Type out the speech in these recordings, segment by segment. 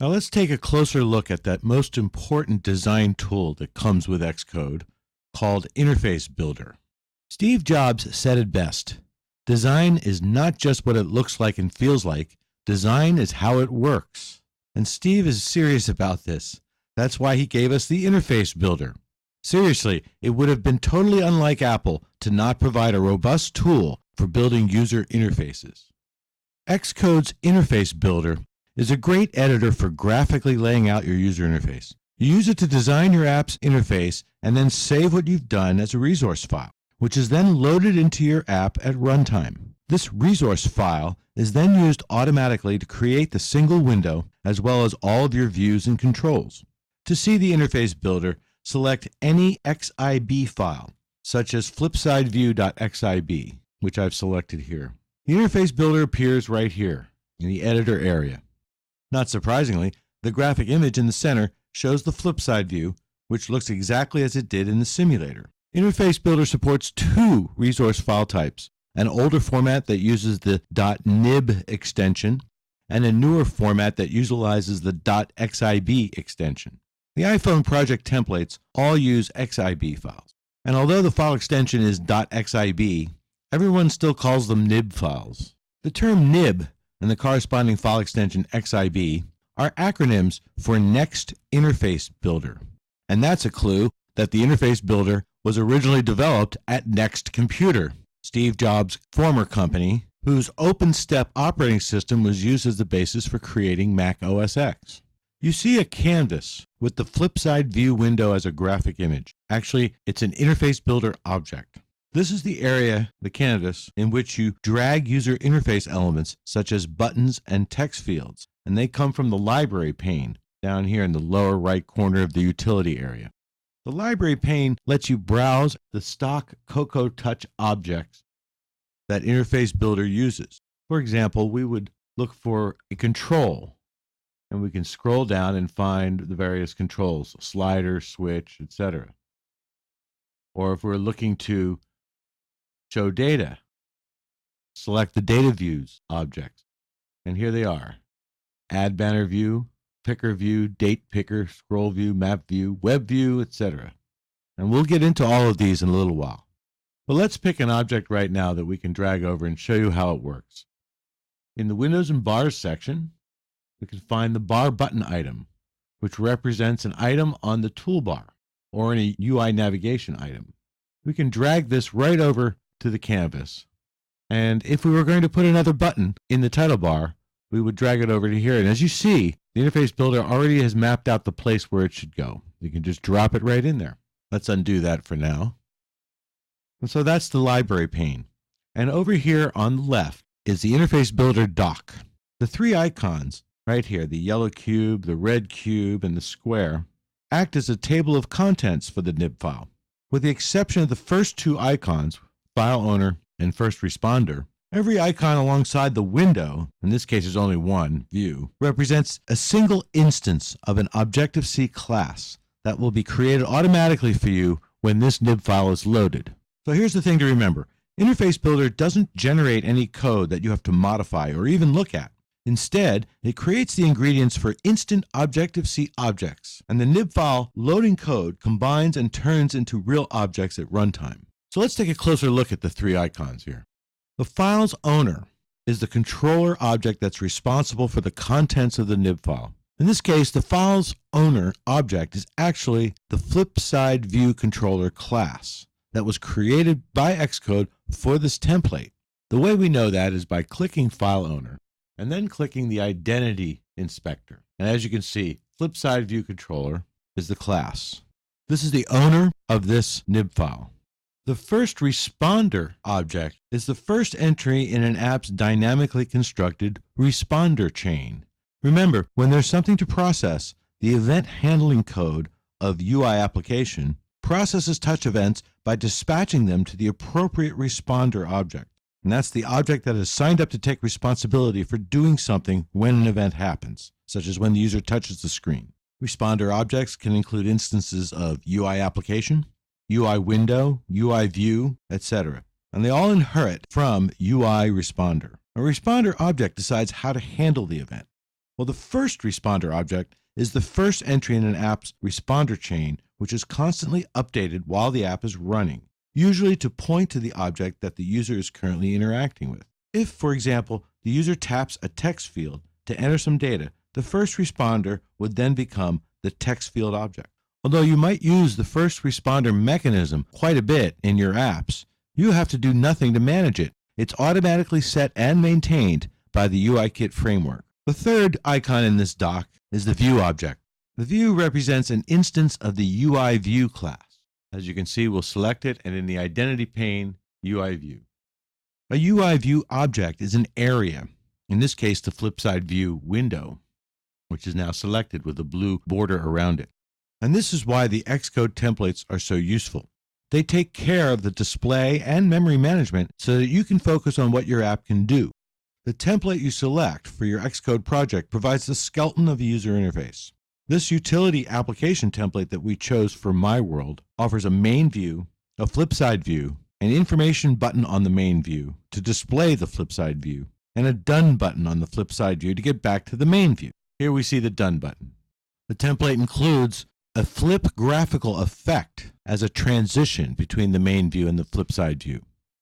Now let's take a closer look at that most important design tool that comes with Xcode, called Interface Builder. Steve Jobs said it best: design is not just what it looks like and feels like, design is how it works. And Steve is serious about this. That's why he gave us the Interface Builder. Seriously, it would have been totally unlike Apple to not provide a robust tool for building user interfaces. Xcode's Interface Builder is a great editor for graphically laying out your user interface. You use it to design your app's interface and then save what you've done as a resource file, which is then loaded into your app at runtime. This resource file is then used automatically to create the single window as well as all of your views and controls. To see the Interface Builder, select any XIB file, such as flipsideview.xib, which I've selected here. The Interface Builder appears right here in the editor area. Not surprisingly, the graphic image in the center shows the flipside view, which looks exactly as it did in the simulator. Interface Builder supports two resource file types: an older format that uses the .nib extension and a newer format that utilizes the .xib extension. The iPhone project templates all use XIB files, and although the file extension is .xib, everyone still calls them nib files. The term nib and the corresponding file extension XIB are acronyms for Next Interface Builder, and that's a clue that the Interface Builder was originally developed at Next Computer, Steve Jobs' former company, whose OpenStep operating system was used as the basis for creating Mac OS X. You see a canvas with the flipside view window as a graphic image. Actually, it's an Interface Builder object. This is the area, the canvas, in which you drag user interface elements such as buttons and text fields, and they come from the library pane down here in the lower right corner of the utility area. The library pane lets you browse the stock Cocoa Touch objects that Interface Builder uses. For example, we would look for a control, and we can scroll down and find the various controls, slider, switch, etc. Or if we're looking to show data, select the data views objects, and here they are: add banner view, picker view, date picker, scroll view, map view, web view, etc. And we'll get into all of these in a little while. But let's pick an object right now that we can drag over and show you how it works. In the Windows and Bars section, we can find the bar button item, which represents an item on the toolbar or any UI navigation item. We can drag this right over to the canvas. And if we were going to put another button in the title bar, we would drag it over to here. And as you see, the Interface Builder already has mapped out the place where it should go. You can just drop it right in there. Let's undo that for now. And so that's the library pane. And over here on the left is the Interface Builder dock. The three icons right here, the yellow cube, the red cube, and the square, act as a table of contents for the nib file. With the exception of the first two icons, File Owner and First Responder, every icon alongside the window, in this case there's only one, View, represents a single instance of an Objective-C class that will be created automatically for you when this nib file is loaded. So here's the thing to remember. Interface Builder doesn't generate any code that you have to modify or even look at. Instead, it creates the ingredients for instant Objective-C objects, and the nib file loading code combines and turns into real objects at runtime. So let's take a closer look at the three icons here. The file's owner is the controller object that's responsible for the contents of the nib file. In this case, the file's owner object is actually the flipside view controller class that was created by Xcode for this template. The way we know that is by clicking File Owner and then clicking the Identity Inspector. And as you can see, flipside view controller is the class. This is the owner of this nib file. The first responder object is the first entry in an app's dynamically constructed responder chain. Remember, when there's something to process, the event handling code of UI application processes touch events by dispatching them to the appropriate responder object. And that's the object that is signed up to take responsibility for doing something when an event happens, such as when the user touches the screen. Responder objects can include instances of UI application, UI window, UI view, etc. And they all inherit from UI responder. A responder object decides how to handle the event. Well, the first responder object is the first entry in an app's responder chain, which is constantly updated while the app is running, usually to point to the object that the user is currently interacting with. If, for example, the user taps a text field to enter some data, the first responder would then become the text field object. Although you might use the first responder mechanism quite a bit in your apps, you have to do nothing to manage it. It's automatically set and maintained by the UIKit framework. The third icon in this dock is the view object. The view represents an instance of the UI view class. As you can see, we'll select it, and in the identity pane, UI view. A UI view object is an area, in this case the Flipside view window, which is now selected with a blue border around it. And this is why the Xcode templates are so useful. They take care of the display and memory management so that you can focus on what your app can do. The template you select for your Xcode project provides the skeleton of a user interface. This utility application template that we chose for My World offers a main view, a Flipside view, an information button on the main view to display the Flipside view, and a Done button on the Flipside view to get back to the main view. Here we see the Done button. The template includes a flip graphical effect as a transition between the main view and the Flipside view.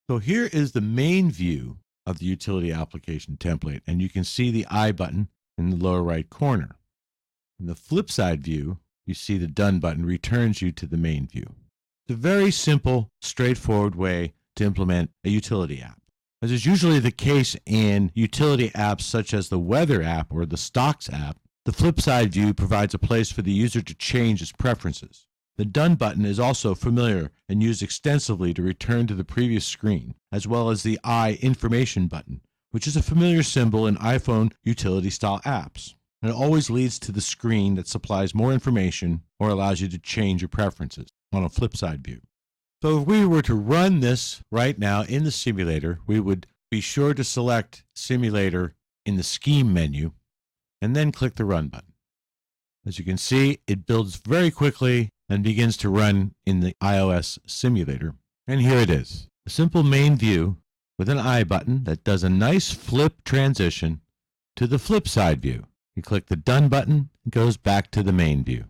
So here is the main view of the utility application template, and you can see the I button in the lower right corner. In the Flipside view, you see the Done button returns you to the main view. It's a very simple, straightforward way to implement a utility app. As is usually the case in utility apps such as the Weather app or the Stocks app, the Flipside view provides a place for the user to change his preferences. The Done button is also familiar and used extensively to return to the previous screen, as well as the I information button, which is a familiar symbol in iPhone utility-style apps. And it always leads to the screen that supplies more information or allows you to change your preferences on a Flipside view. So if we were to run this right now in the simulator, we would be sure to select Simulator in the Scheme menu and then click the Run button. As you can see, it builds very quickly and begins to run in the iOS simulator. And here it is, a simple main view with an I button that does a nice flip transition to the Flipside view. You click the Done button, it goes back to the main view.